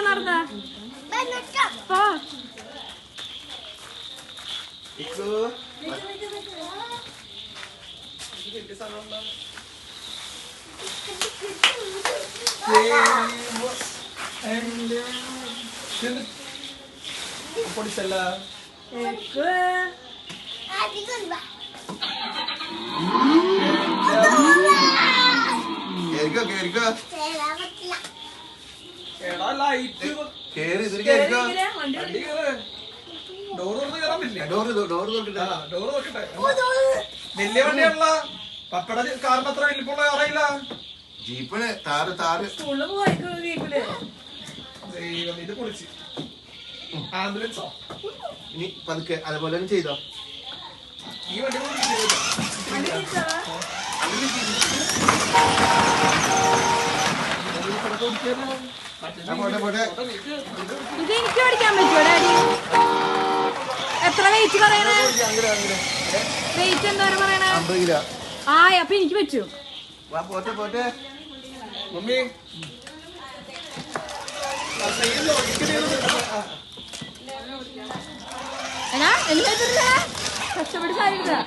നടന്നാ പോ. പൊടിച്ചല്ല വലിയ വണ്ടിയാണല്ലോ. പപ്പട കാറിന് അത്ര വലിപ്പുള്ള അറിയില്ല. ജീപ്പിന് താറ് താറ് ഇത് പൊളിച്ച് ആംബുലൻസോ ഇനി പതുക്കെ അതുപോലെ തന്നെ ചെയ്തോ. ഈ വണ്ടി പോട്ടെ പോട്ടെ. ഇത് എനിക്ക് പഠിക്കാൻ പറ്റുമോ ഡാഡി? എത്ര വെയിറ്റ് പറയണേ? വെയിറ്റ് എന്തോരം പറയണേ? 50 കിലോ. ആ അപ്പൊ എനിക്ക് പറ്റൂ. വാ പോട്ടെ പോട്ടെ. മമ്മി എടാ എന്നെ കഷ്ടപ്പെട്ട് സാരി എടുത്താ